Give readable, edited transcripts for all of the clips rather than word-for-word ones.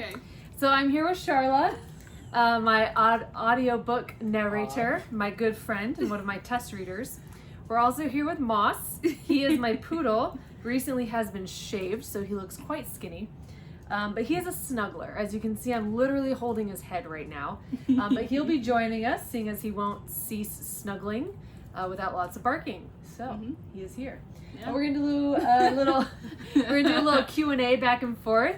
Okay. So I'm here with Sharla, my audiobook narrator, my good friend, and one of my test readers. We're also here with Moss. He is my poodle. Recently has been shaved, so he looks quite skinny. But he is a snuggler. As you can see, I'm literally holding his head right now. But he'll be joining us, seeing as he won't cease snuggling without lots of barking. So he is here. Yeah. And we're gonna do a little Q&A back and forth.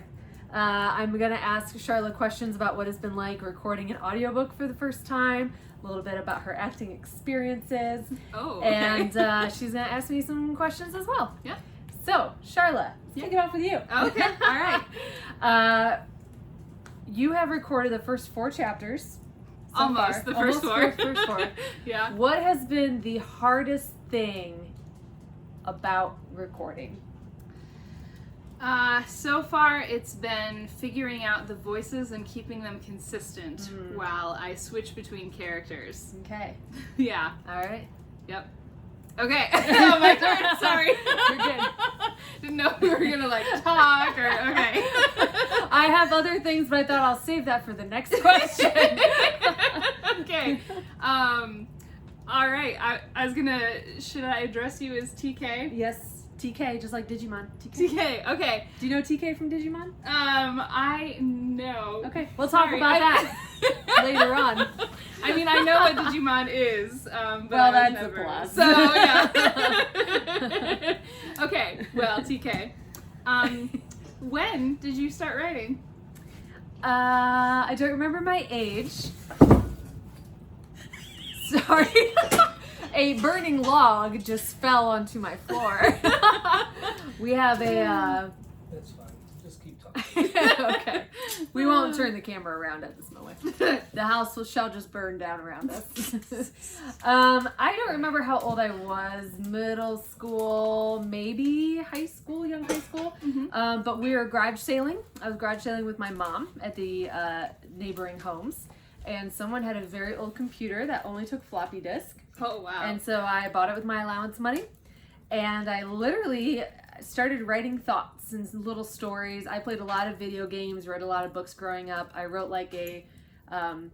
I'm gonna ask Sharla questions about what it's been like recording an audiobook for the first time, a little bit about her acting experiences. Oh, okay. And she's gonna ask me some questions as well. Yeah. So, Sharla, let's kick it off with you. Okay, all right. You have recorded the first 4 chapters. So Almost, far. the first Almost 4. four. Yeah. What has been the hardest thing about recording? So far it's been figuring out the voices and keeping them consistent while I switch between characters. Okay. Yeah. All right. Yep. Okay. Oh, my turn. Sorry. You're good. Didn't know we were gonna talk or okay. I have other things, but I thought I'll save that for the next question. Okay. All right. I was gonna. Should I address you as TK? Yes. TK, just like Digimon. TK. Okay. Do you know TK from Digimon? I know. Okay. We'll talk about that later on. I mean, I know what Digimon is, but well, I was that's never, a plus. So, yeah. Okay, well, TK. When did you start writing? I don't remember my age. Sorry. A burning log just fell onto my floor. We have a... That's fine. Just keep talking. Okay. We won't turn the camera around at this moment. The house shall just burn down around us. I don't remember how old I was. Middle school, maybe high school, young high school. But we were garage sailing. I was garage sailing with my mom at the neighboring homes. And someone had a very old computer that only took floppy disk. Oh, wow. And so I bought it with my allowance money. And I literally started writing thoughts and little stories. I played a lot of video games, read a lot of books growing up. I wrote like a I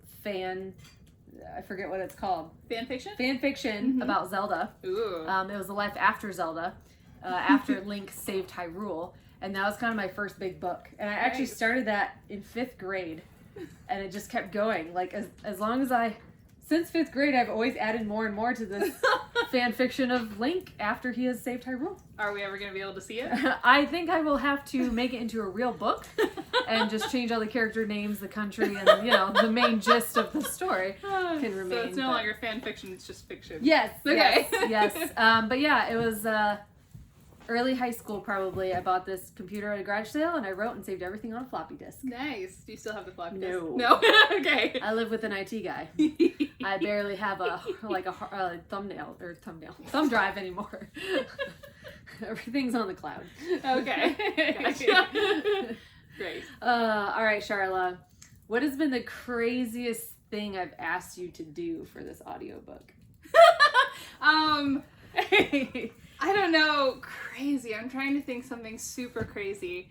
forget what it's called. Fan fiction? Fan fiction about Zelda. Ooh. It was the life after Zelda, after Link saved Hyrule. And that was kind of my first big book. And I actually started that in 5th grade. And it just kept going. Like, as long as since 5th grade, I've always added more and more to this fan fiction of Link after he has saved Hyrule. Are we ever going to be able to see it? I think I will have to make it into a real book and just change all the character names, the country, and, the main gist of the story can remain. So it's no longer fan fiction, it's just fiction. Yes. Okay. Yes. But yeah, it was early high school probably. I bought this computer at a garage sale and I wrote and saved everything on a floppy disk. Nice. Do you still have the floppy disk? No. No? Okay. I live with an IT guy. I barely have a thumb drive anymore. Everything's on the cloud. Okay. Gotcha. Great. All right, Sharla. What has been the craziest thing I've asked you to do for this audiobook? I don't know. Crazy. I'm trying to think something super crazy.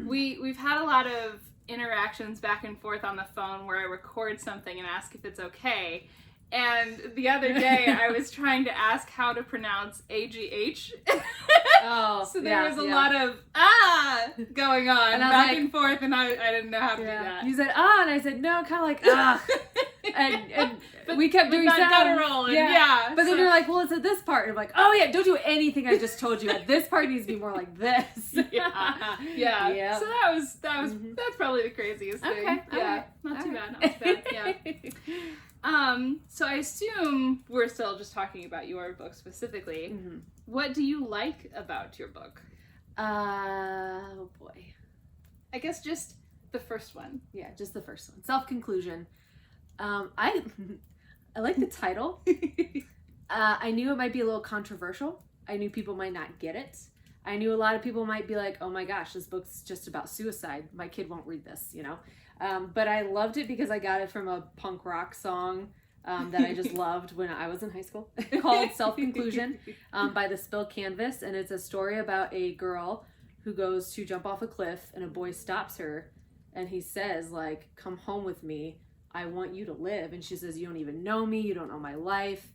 We've had a lot of interactions back and forth on the phone where I record something and ask if it's okay. And the other day I was trying to ask how to pronounce AGH. So there was a lot of going on and back and forth, and I didn't know how to do that. You said and I said no, kind of like and we kept doing sounds. Guttural and But then you're like, well, it's at this part. And I'm like, oh yeah, don't do anything I just told you. At this part needs to be more like this. Yeah. So that's probably the craziest thing. Okay. Yeah. Not too bad. Yeah. So I assume we're still just talking about your book specifically. What do you like about your book? Oh boy. I guess just the first one. Yeah, just the first one. Self-conclusion. I like the title. I knew it might be a little controversial. I knew people might not get it. I knew a lot of people might be like, oh my gosh, this book's just about suicide. My kid won't read this, But I loved it because I got it from a punk rock song that I just loved when I was in high school called Self-Conclusion by the Spill Canvas. And it's a story about a girl who goes to jump off a cliff, and a boy stops her, and he says, like, come home with me. I want you to live. And she says, you don't even know me. You don't know my life.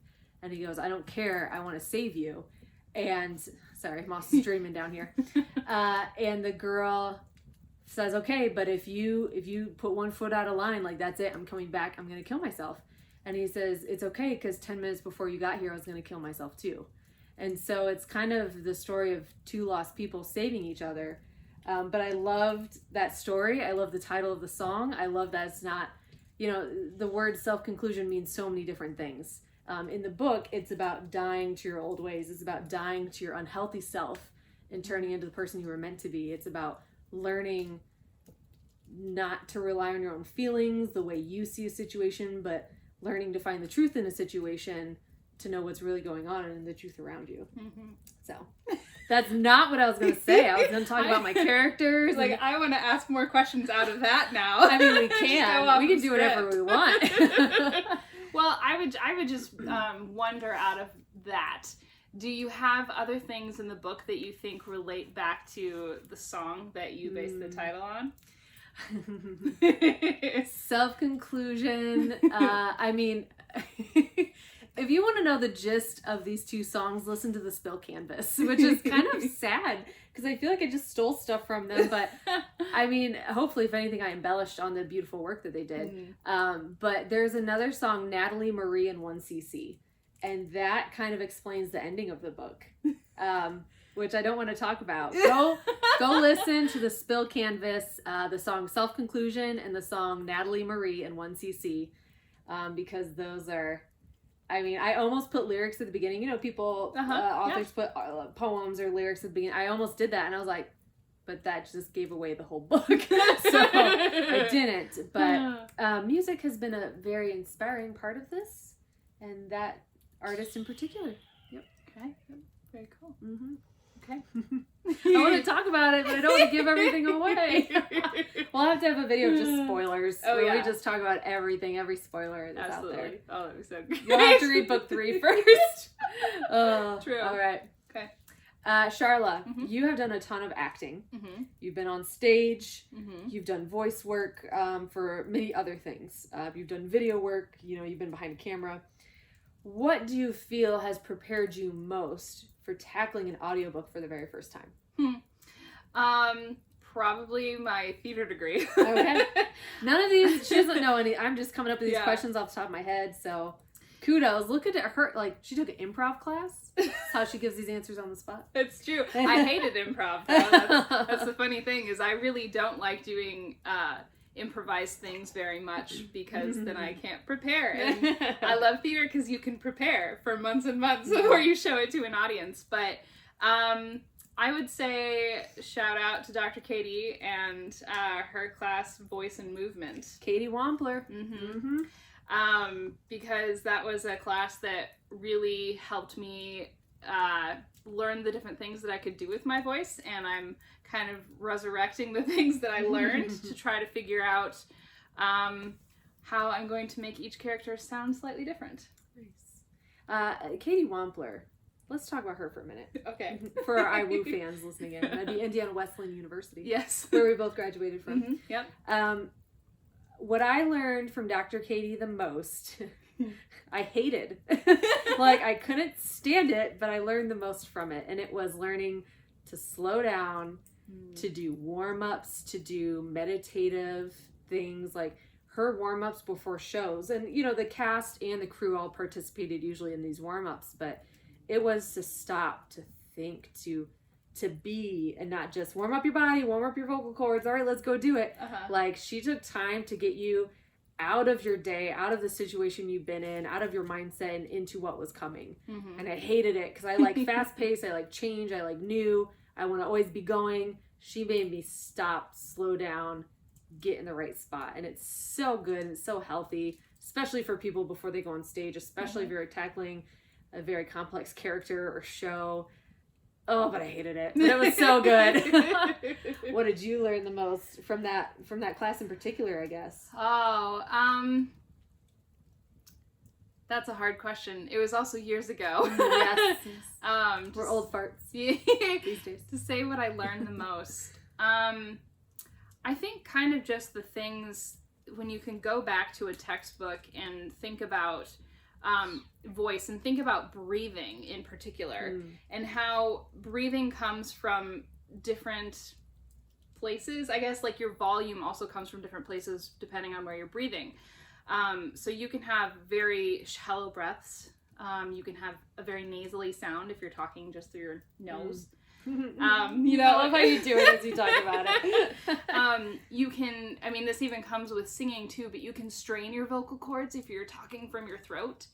And he goes, I don't care. I want to save you. And, sorry, Moss is dreaming down here. And the girl says, okay, but if you put one foot out of line, like, that's it. I'm coming back. I'm going to kill myself. And he says, it's okay, because 10 minutes before you got here, I was going to kill myself too. And so it's kind of the story of two lost people saving each other. But I loved that story. I love the title of the song. I love that it's not, the word self-conclusion means so many different things. In the book, it's about dying to your old ways. It's about dying to your unhealthy self and turning into the person you were meant to be. It's about learning not to rely on your own feelings, the way you see a situation, but learning to find the truth in a situation to know what's really going on and the truth around you. Mm-hmm. So that's not what I was going to say. I was going to talk about my characters. Like, I want to ask more questions out of that now. I mean, we can. We can do whatever we want. Well, I would just wonder out of that, do you have other things in the book that you think relate back to the song that you based the title on? Self-conclusion. I mean, if you want to know the gist of these two songs, listen to the Spill Canvas, which is kind of sad because I feel like I just stole stuff from them. But I mean, hopefully, if anything, I embellished on the beautiful work that they did. But there's another song, Natalie, Marie, and 1cc. And that kind of explains the ending of the book, which I don't want to talk about. Go listen to the Spill Canvas, the song Self-Conclusion, and the song Natalie, Marie, and 1cc, because those are, I mean, I almost put lyrics at the beginning. People, authors put poems or lyrics at the beginning. I almost did that, and I was like, but that just gave away the whole book. So I didn't. But music has been a very inspiring part of this, and that artist in particular. Yep. Okay. Very cool. Mm-hmm. Okay. I want to talk about it, but I don't want to give everything away. We'll have to have a video of just spoilers. Where we just talk about everything, every spoiler that's out there. Oh, that was so good. You'll have to read book 3 first. True. All right. Okay. Sharla, you have done a ton of acting. You've been on stage. You've done voice work for many other things. You've done video work. You've been behind a camera. What do you feel has prepared you most for tackling an audiobook for the very first time? Probably my theater degree. Okay. None of these, she doesn't know any. I'm just coming up with these questions off the top of my head, so kudos. Look at her, like, she took an improv class. That's how she gives these answers on the spot. It's true. I hated improv, though. That's the funny thing, is I really don't like doing improvise things very much, because then I can't prepare. And I love theater because you can prepare for months and months before you show it to an audience. But I would say shout out to Dr. Katie and her class, Voice and Movement. Katie Wampler. Because that was a class that really helped me learn the different things that I could do with my voice, and I'm kind of resurrecting the things that I learned to try to figure out how I'm going to make each character sound slightly different. Nice. Katie Wampler. Let's talk about her for a minute. Okay. For our IWU fans listening in. That'd be Indiana Wesleyan University. Yes. Where we both graduated from. Yep. What I learned from Dr. Katie the most, I hated. Like, I couldn't stand it, but I learned the most from it. And it was learning to slow down, to do warm-ups, to do meditative things, like her warm-ups before shows. And, the cast and the crew all participated usually in these warm-ups, but it was to stop, to think, to be, and not just warm up your body, warm up your vocal cords. All right, let's go do it. Like, she took time to get you out of your day, out of the situation you've been in, out of your mindset, and into what was coming. And I hated it because I like fast pace, I like change, I like new, I want to always be going. She made me stop, slow down, get in the right spot. And it's so good, it's so healthy, especially for people before they go on stage, especially if you're tackling a very complex character or show. Oh, but I hated it. But it was so good. What did you learn the most from that class in particular, I guess? Oh, That's a hard question. It was also years ago. Yes. We're Just- old farts Yeah. these days. To say what I learned the most. I think kind of just the things when you can go back to a textbook and think about voice and think about breathing in particular and how breathing comes from different places. I guess like your volume also comes from different places depending on where you're breathing. So you can have very shallow breaths. You can have a very nasally sound if you're talking just through your nose. You know, I love how you do it as you talk about it. You can, I mean, this even comes with singing too, but you can strain your vocal cords if you're talking from your throat.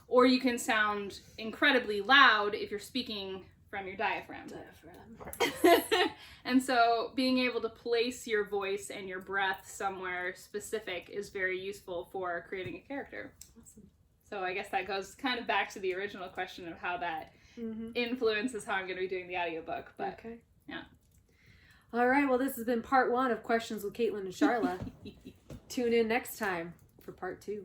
Or you can sound incredibly loud if you're speaking from your diaphragm. And so being able to place your voice and your breath somewhere specific is very useful for creating a character. Awesome. So I guess that goes kind of back to the original question of how that influences how I'm going to be doing the audiobook. But Okay. yeah. All right. Well, this has been part 1 of Questions with Caitlin and Sharla. Tune in next time for part 2.